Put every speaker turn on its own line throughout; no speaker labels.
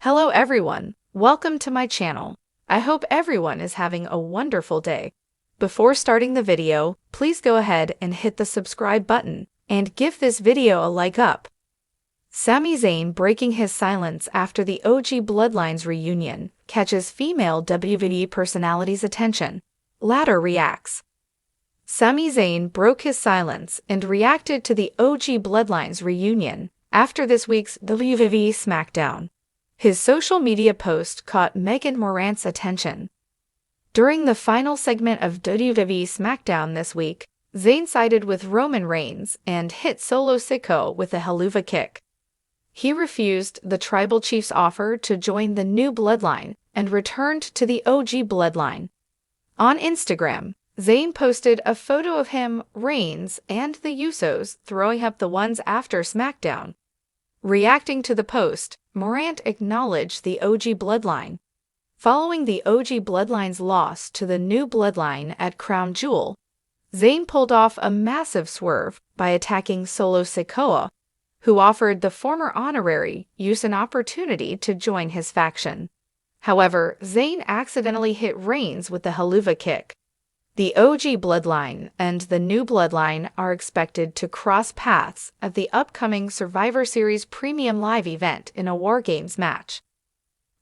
Hello everyone, welcome to my channel. I hope everyone is having a wonderful day. Before starting the video, please go ahead and hit the subscribe button and give this video a like up. Sami Zayn breaking his silence after the OG Bloodlines reunion catches female WWE personalities' attention. Latter reacts. Sami Zayn broke his silence and reacted to the OG Bloodlines reunion after this week's WWE SmackDown. His social media post caught Megan Morant's attention. During the final segment of WWE SmackDown this week, Zayn sided with Roman Reigns and hit Solo Sikoa with a haluva kick. He refused the Tribal Chief's offer to join the new Bloodline and returned to the OG Bloodline. On Instagram, Zayn posted a photo of him, Reigns, and the Usos throwing up the ones after SmackDown. Reacting to the post, Morant acknowledged the OG Bloodline. Following the OG Bloodline's loss to the new Bloodline at Crown Jewel, Zayn pulled off a massive swerve by attacking Solo Sikoa, who offered the former honorary Uso an opportunity to join his faction. However, Zayn accidentally hit Reigns with the haluva kick. The OG Bloodline and the new Bloodline are expected to cross paths at the upcoming Survivor Series Premium Live event in a War Games match.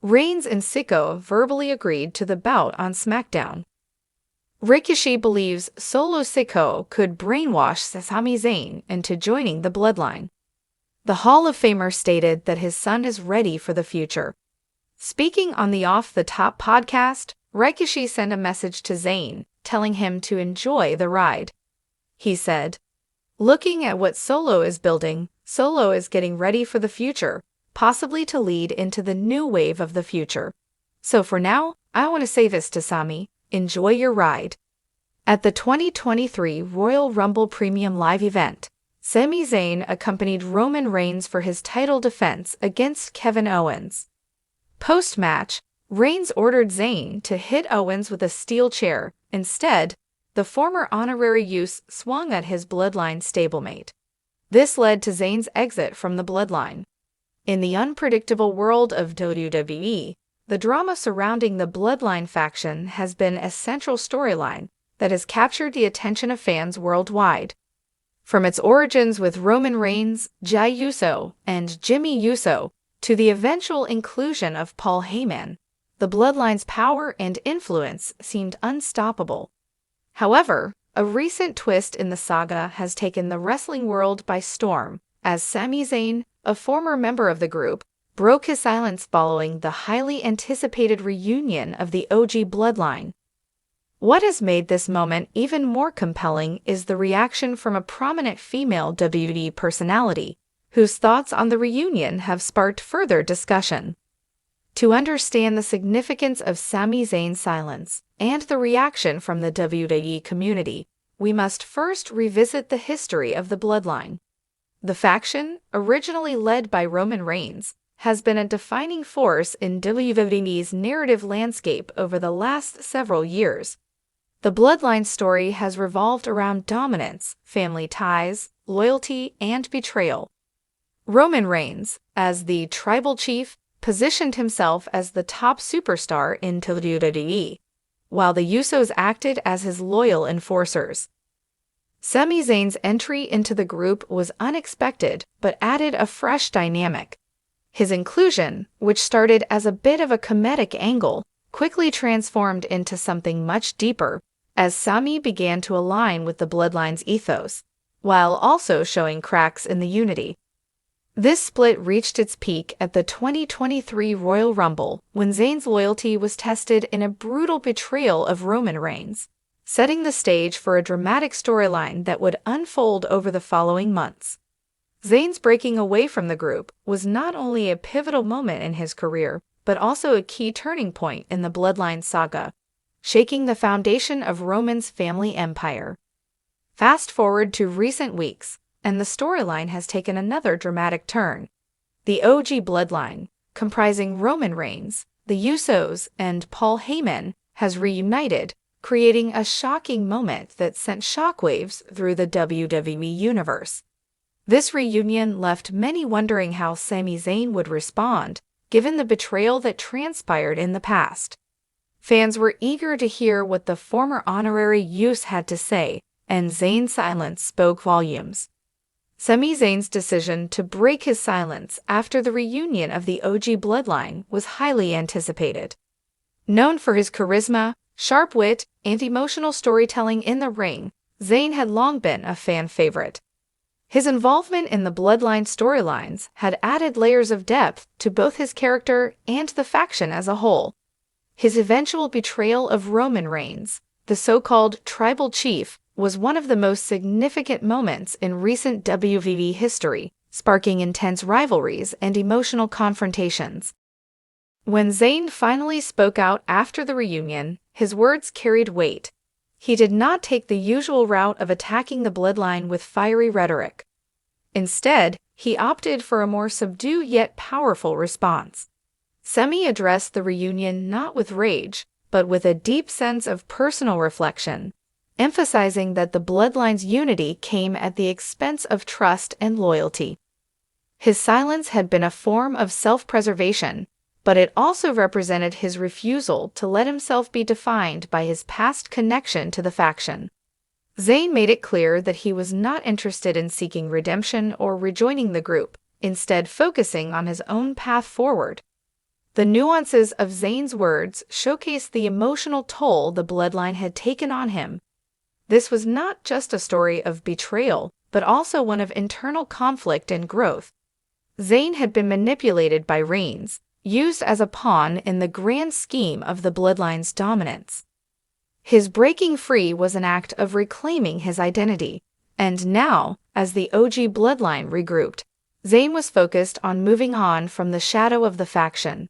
Reigns and Sikoa verbally agreed to the bout on SmackDown. Ricochet believes Solo Sikoa could brainwash Sami Zayn into joining the Bloodline. The Hall of Famer stated that his son is ready for the future. Speaking on the Off the Top podcast, Ricochet sent a message to Zayn, telling him to enjoy the ride. He said, "Looking at what Solo is building, Solo is getting ready for the future, possibly to lead into the new wave of the future. So for now, I want to say this to Sami, enjoy your ride." At the 2023 Royal Rumble Premium Live event, Sami Zayn accompanied Roman Reigns for his title defense against Kevin Owens. Post-match, Reigns ordered Zayn to hit Owens with a steel chair. Instead, the former honorary Uso swung at his Bloodline stablemate. This led to Zayn's exit from the Bloodline. In the unpredictable world of WWE, the drama surrounding the Bloodline faction has been a central storyline that has captured the attention of fans worldwide. From its origins with Roman Reigns, Jey Uso, and Jimmy Uso, to the eventual inclusion of Paul Heyman, the Bloodline's power and influence seemed unstoppable. However, a recent twist in the saga has taken the wrestling world by storm, as Sami Zayn, a former member of the group, broke his silence following the highly anticipated reunion of the OG Bloodline. What has made this moment even more compelling is the reaction from a prominent female WWE personality, whose thoughts on the reunion have sparked further discussion. To understand the significance of Sami Zayn's silence and the reaction from the WWE community, we must first revisit the history of the Bloodline. The faction, originally led by Roman Reigns, has been a defining force in WWE's narrative landscape over the last several years. The Bloodline story has revolved around dominance, family ties, loyalty, and betrayal. Roman Reigns, as the Tribal Chief, positioned himself as the top superstar in WWE, while the Usos acted as his loyal enforcers. Sami Zayn's entry into the group was unexpected but added a fresh dynamic. His inclusion, which started as a bit of a comedic angle, quickly transformed into something much deeper as Sami began to align with the Bloodline's ethos, while also showing cracks in the unity. This split reached its peak at the 2023 Royal Rumble when Zayn's loyalty was tested in a brutal betrayal of Roman Reigns, setting the stage for a dramatic storyline that would unfold over the following months. Zayn's breaking away from the group was not only a pivotal moment in his career, but also a key turning point in the Bloodline saga, shaking the foundation of Roman's family empire. Fast forward to recent weeks, and the storyline has taken another dramatic turn. The OG Bloodline, comprising Roman Reigns, the Usos, and Paul Heyman, has reunited, creating a shocking moment that sent shockwaves through the WWE Universe. This reunion left many wondering how Sami Zayn would respond, given the betrayal that transpired in the past. Fans were eager to hear what the former honorary youth had to say, and Zayn's silence spoke volumes. Sami Zayn's decision to break his silence after the reunion of the OG Bloodline was highly anticipated. Known for his charisma, sharp wit, and emotional storytelling in the ring, Zayn had long been a fan favorite. His involvement in the Bloodline storylines had added layers of depth to both his character and the faction as a whole. His eventual betrayal of Roman Reigns, the so-called Tribal Chief, was one of the most significant moments in recent WWE history, sparking intense rivalries and emotional confrontations. When Zayn finally spoke out after the reunion, his words carried weight. He did not take the usual route of attacking the Bloodline with fiery rhetoric. Instead, he opted for a more subdued yet powerful response. Sami addressed the reunion not with rage, but with a deep sense of personal reflection, emphasizing that the Bloodline's unity came at the expense of trust and loyalty. His silence had been a form of self-preservation, but it also represented his refusal to let himself be defined by his past connection to the faction. Zayn made it clear that he was not interested in seeking redemption or rejoining the group, instead focusing on his own path forward. The nuances of Zayn's words showcased the emotional toll the Bloodline had taken on him. This was not just a story of betrayal, but also one of internal conflict and growth. Zayn had been manipulated by Reigns, used as a pawn in the grand scheme of the Bloodline's dominance. His breaking free was an act of reclaiming his identity, and now, as the OG Bloodline regrouped, Zayn was focused on moving on from the shadow of the faction.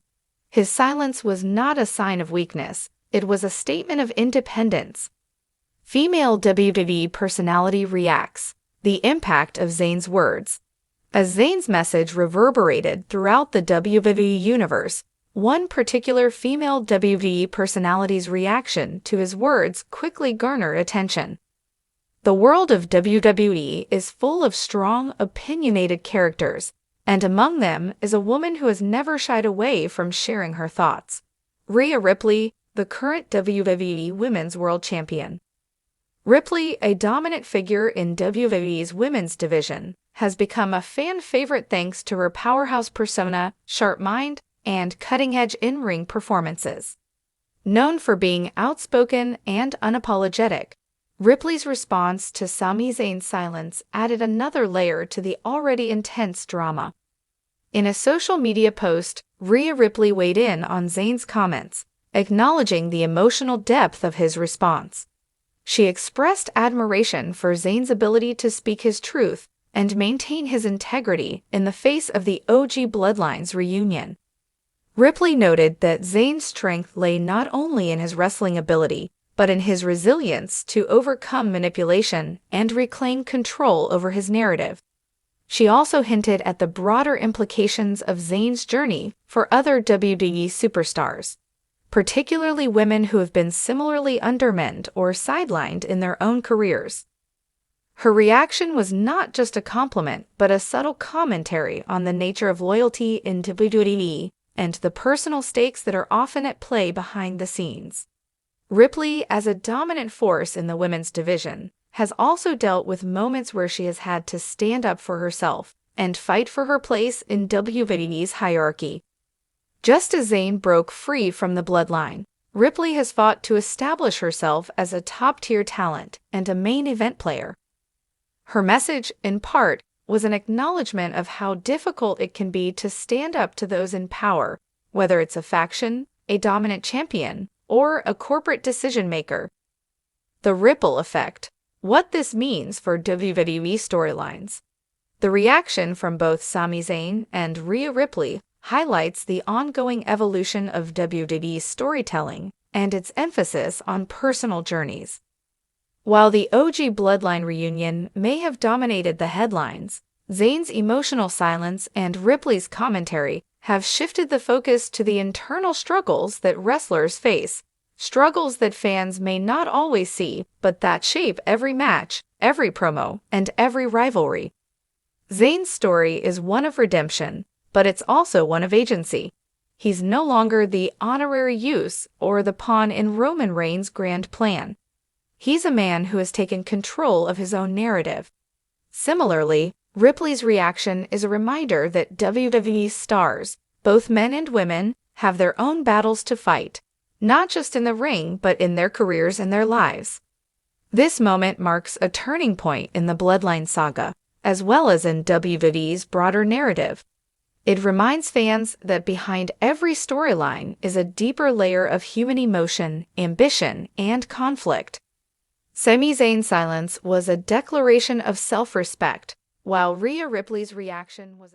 His silence was not a sign of weakness, it was a statement of independence. Female WWE personality reacts. The impact of Zayn's words. As Zayn's message reverberated throughout the WWE Universe, one particular female WWE personality's reaction to his words quickly garnered attention. The world of WWE is full of strong, opinionated characters, and among them is a woman who has never shied away from sharing her thoughts. Rhea Ripley, the current WWE Women's World Champion. Ripley, a dominant figure in WWE's women's division, has become a fan favorite thanks to her powerhouse persona, sharp mind, and cutting-edge in-ring performances. Known for being outspoken and unapologetic, Ripley's response to Sami Zayn's silence added another layer to the already intense drama. In a social media post, Rhea Ripley weighed in on Zayn's comments, acknowledging the emotional depth of his response. She expressed admiration for Zayn's ability to speak his truth and maintain his integrity in the face of the OG Bloodline's reunion. Ripley noted that Zayn's strength lay not only in his wrestling ability, but in his resilience to overcome manipulation and reclaim control over his narrative. She also hinted at the broader implications of Zayn's journey for other WWE superstars, particularly women who have been similarly undermined or sidelined in their own careers. Her reaction was not just a compliment, but a subtle commentary on the nature of loyalty in WWE and the personal stakes that are often at play behind the scenes. Ripley, as a dominant force in the women's division, has also dealt with moments where she has had to stand up for herself and fight for her place in WWE's hierarchy. Just as Zayn broke free from the Bloodline, Ripley has fought to establish herself as a top-tier talent and a main event player. Her message, in part, was an acknowledgement of how difficult it can be to stand up to those in power, whether it's a faction, a dominant champion, or a corporate decision-maker. The ripple effect. What this means for WWE storylines. The reaction from both Sami Zayn and Rhea Ripley highlights the ongoing evolution of WWE's storytelling and its emphasis on personal journeys. While the OG Bloodline reunion may have dominated the headlines, Zayn's emotional silence and Ripley's commentary have shifted the focus to the internal struggles that wrestlers face, struggles that fans may not always see, but that shape every match, every promo, and every rivalry. Zayn's story is one of redemption, but it's also one of agency. He's no longer the honorary use or the pawn in Roman Reigns' grand plan. He's a man who has taken control of his own narrative. Similarly, Ripley's reaction is a reminder that WWE stars, both men and women, have their own battles to fight, not just in the ring, but in their careers and their lives. This moment marks a turning point in the Bloodline saga, as well as in WWE's broader narrative. It reminds fans that behind every storyline is a deeper layer of human emotion, ambition, and conflict. Sami Zayn's silence was a declaration of self-respect, while Rhea Ripley's reaction was a